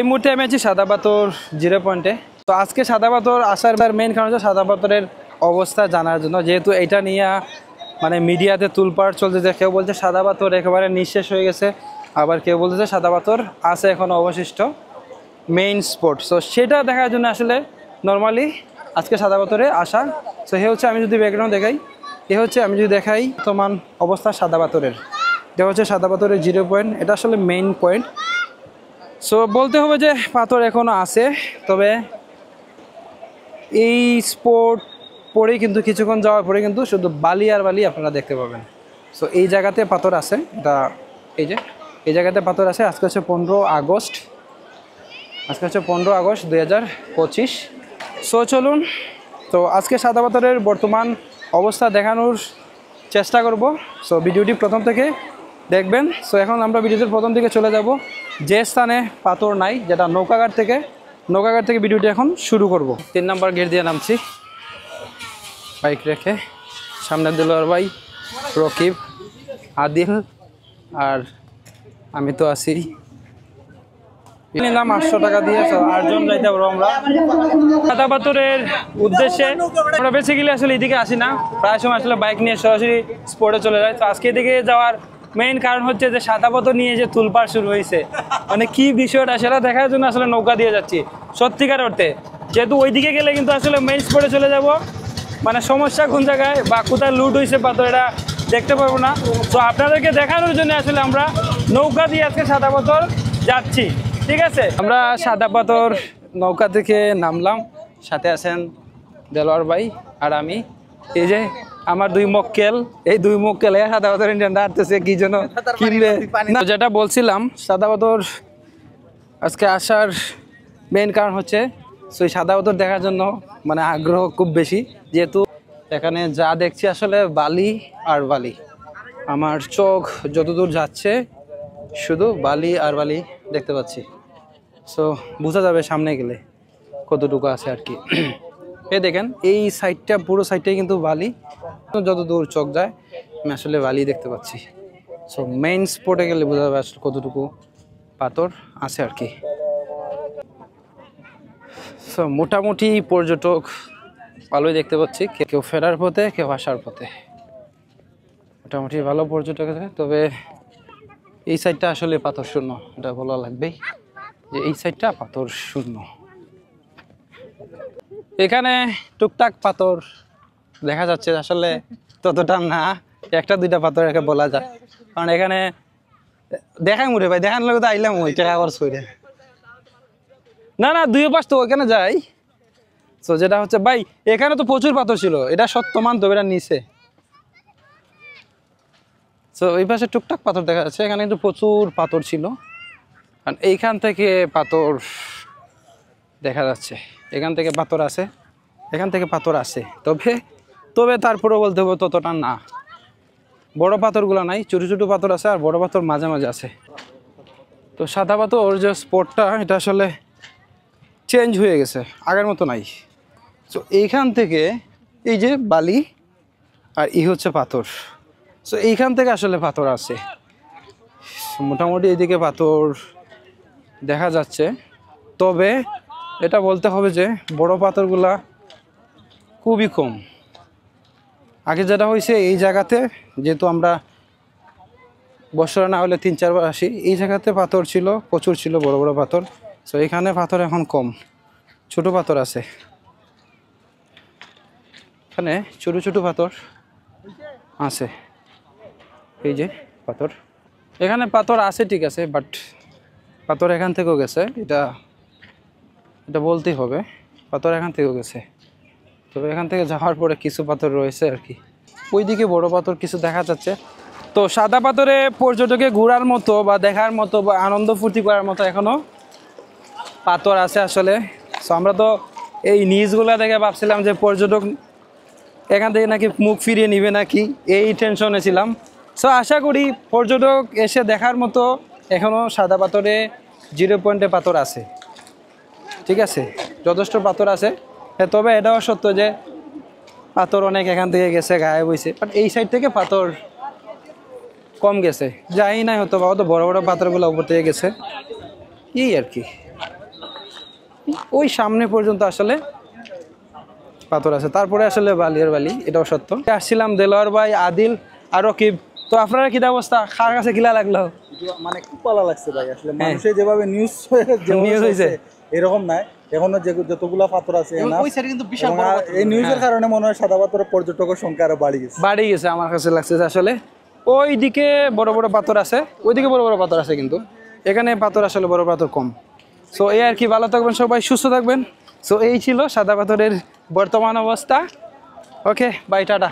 এই মুহূর্তে আমি আছি সাদা পাথর 0 পয়েন্টে। তো আজকে সাদা পাথর আসার মেইন কারণ হচ্ছে সাদা পাথরের অবস্থা জানার জন্য, যেহেতু এটা নিয়ে মানে মিডিয়াতে তুলপাড় চলতেছে। কেউ বলছে সাদা পাথর একেবারে নিঃশেষ হয়ে গেছে, আবার কেউ বলতেছে সাদা পাথর আছে এখন অবশিষ্ট মেইন স্পট। সো সেটা দেখার জন্য আসলে নর্মালি আজকে সাদা পাথরে আসা। সো এ হচ্ছে, আমি যদি ব্যাকগ্রাউন্ড দেখাই, এ হচ্ছে আমি যদি দেখাই বর্তমান অবস্থা সাদা পাথরের, এটা হচ্ছে সাদা পাথরের 0 পয়েন্ট। এটা আসলে মেইন পয়েন্ট। সো বলতে হবে যে পাথর এখনও আছে, তবে এই স্পট পরেই কিন্তু কিছুক্ষণ যাওয়ার পরে কিন্তু শুধু বালি আর বালি আপনারা দেখতে পাবেন। সো এই জায়গাতে পাথর আছে, এটা এই জায়গাতে পাথর আছে। আজকে হচ্ছে 15 আগস্ট, আজকে হচ্ছে 15 আগস্ট 2025। সো চলুন, তো আজকে সাদা পাথরের বর্তমান অবস্থা দেখানোর চেষ্টা করব। সো ভিডিওটি প্রথম থেকে দেখবেন। সো এখন আমরা ভিডিওটির প্রথম দিকে চলে যাব যে স্থানে পাথর নাই, যেটা নৌকাঘাট থেকে ভিডিওটি এখন শুরু করব। 3 নম্বর গেট দিয়ে নামছি বাইক রেখে। সামনে দিলওয়ার ভাই, রকিব, আদিল আর আমি তো আছি। নিলাম 800 টাকা দিয়ে। 8 জন যাইতে পারবো আমরা সাদা পাথরের উদ্দেশ্যে। আমরা বেসিক্যালি আসলে এদিকে আসি না, প্রায় সময় আসলে বাইক নিয়ে সরাসরি স্পটে চলে যায়। তো আজকে এদিকে যাওয়ার মেইন কারণ হচ্ছে যে সাদা পাথর নিয়ে যে তুলপাড় শুরু হয়েছে, মানে কি বিষয়টা সেটা দেখার জন্য আসলে নৌকা দিয়ে যাচ্ছি সত্যিকার অর্থে। যেহেতু ওইদিকে গেলে কিন্তু আসলে মেইন স্পটে চলে যাব, মানে সমস্যা কোন জায়গায় বা কোথায় লুট হয়েছে পাথর এটা দেখতে পারবো না। তো আপনাদেরকে দেখানোর জন্য আসলে আমরা নৌকা দিয়ে আজকে সাদা পাথর যাচ্ছি। ঠিক আছে, আমরা সাদা পাথর নৌকা থেকে নামলাম। সাথে আছেন দেলোয়ার ভাই আর আমি। এই যে আমার 2 মক্কেল, এই 2 মক্কেল সাদা পাথর ইন্ডিয়ানরা হাঁটতেছে কি জন্য কিনবে। যেটা বলছিলাম, সাদা পাথর আজকে আসার মেইন কারণ হচ্ছে সেই সাদা পাথর দেখার জন্য মানে আগ্রহ খুব বেশি। যেহেতু এখানে যা দেখছি আসলে বালি আর বালি, আমার চোখ যতদূর যাচ্ছে শুধু বালি আর বালি দেখতে পাচ্ছি। সো বোঝা যাবে সামনে গেলে কতটুকু আছে আর কি। এই দেখেন এই সাইডটা, পুরো সাইডটাই কিন্তু বালি, যত দূর চোখ যায় আমি আসলে বালি দেখতে পাচ্ছি। সো মেইন স্পটে গেলে বোঝা যাবে আসলে কতটুকু পাথর আছে আর কি। সো মোটামুটি পর্যটক ভালোই দেখতে পাচ্ছি, কেউ ফেরার পথে, কেউ আসার পথে। মোটামুটি ভালো পর্যটক আছে, তবে এই সাইডটা আসলে পাথর শূন্য, এটা বলা লাগবেই যে এই সাইডটা পাথর শূন্য। এখানে টুকটাক পাথর দেখা যাচ্ছে, আসলে ততটা না, 1-2টা পাথর একে বলা যায়। কারণ এখানে দেখাই মুড়ে ভাই, দেখার লোক তো আইলাম ওই টাকা খরচ করে না 2 পাশ তো ওইখানে যাই। তো যেটা হচ্ছে ভাই, এখানে তো প্রচুর পাথর ছিল, এটা সত্য মানতো, এটা নিচে। তো এই পাশে টুকটাক পাথর দেখা যাচ্ছে, এখানে কিন্তু প্রচুর পাথর ছিল। কারণ এইখান থেকে পাথর দেখা যাচ্ছে, এখান থেকে পাথর আছে, এখান থেকে পাথর আছে। তবে তারপরেও বলতে হবে ততটা না, বড় পাথরগুলো নাই, ছোটো ছোটো পাথর আছে আর বড় পাথর মাঝে মাঝে আছে। তো সাদা পাথর ওর যে স্পটটা, এটা আসলে চেঞ্জ হয়ে গেছে, আগের মতো নাই। তো এইখান থেকে এই যে বালি আর হচ্ছে পাথর। সো এইখান থেকে আসলে পাথর আছে, মোটামুটি এইদিকে পাথর দেখা যাচ্ছে। তবে এটা বলতে হবে যে বড় পাথরগুলা খুবই কম। আগে যেটা হয়েছে এই জায়গাতে, যেহেতু আমরা বছরে না হলে 3-4 বার আসি, এই জায়গাতে পাথর ছিল, প্রচুর ছিল বড় বড় পাথর। সো এখানে পাথর এখন কম, ছোট পাথর আছে। এখানে ছোট ছোট পাথর আছে, এই যে পাথর, এখানে পাথর আছে ঠিক আছে, বাট পাথর এখান থেকেও গেছে, এটা বলতেই হবে, পাথর এখান থেকেও গেছে। তবে এখান থেকে যাওয়ার পরে কিছু পাথর রয়েছে আর কি, ওইদিকে বড় পাথর কিছু দেখা যাচ্ছে। তো সাদা পাথরে পর্যটকে ঘোরার মতো বা দেখার মতো বা আনন্দ ফুর্তি করার মতো এখনও পাথর আছে আসলে। সো আমরা তো এই নিউজগুলো দেখে ভাবছিলাম যে পর্যটক এখান থেকে নাকি মুখ ফিরিয়ে নিবে নাকি, এই টেনশনে ছিলাম। সো আশা করি পর্যটক এসে দেখার মতো এখনও সাদা পাথরে 0 পয়েন্টে পাথর আছে, ঠিক আছে, যথেষ্ট পাথর আছে। তবে এটাও সত্য যে পাথর অনেক এখান থেকে গেছে, গায়েব হয়েছে, বাট এই সাইড থেকে পাথর কম গেছে, যাই নাই হতো বা অত বড় বড় পাথরগুলো উপর থেকে গেছে, এই আর কি। ওই সামনে পর্যন্ত আসলে পাথর আছে, তারপরে আসলে বালিয়ার বালি, এটাও সত্য। আসছিলাম দেলোয়ার ভাই, আদিল আর রকিব। তো আপনারা কি অবস্থা, খার কাছে কিলা লাগলো? মানে খুব ভালো লাগছে ভাই, আসলে মানুষে যেভাবে নিউজ হয়েছে এরকম নাই, এখনো যতগুলা পাথর আছে এই নিউজের কারণে মনে হয় সাদা পাথরের পর্যটকের সংখ্যা আরো বাড়ি গেছে। আমার কাছে লাগছে আসলে ওইদিকে বড় বড় পাথর আছে, ওইদিকে বড় বড় পাথর আছে, কিন্তু এখানে পাথর আসলে বড় পাথর কম। সো এই আর কি, ভালো থাকবেন সবাই, সুস্থ থাকবেন। সো এই ছিল সাদা পাথরের বর্তমান অবস্থা। ওকে, বাই, টাটা।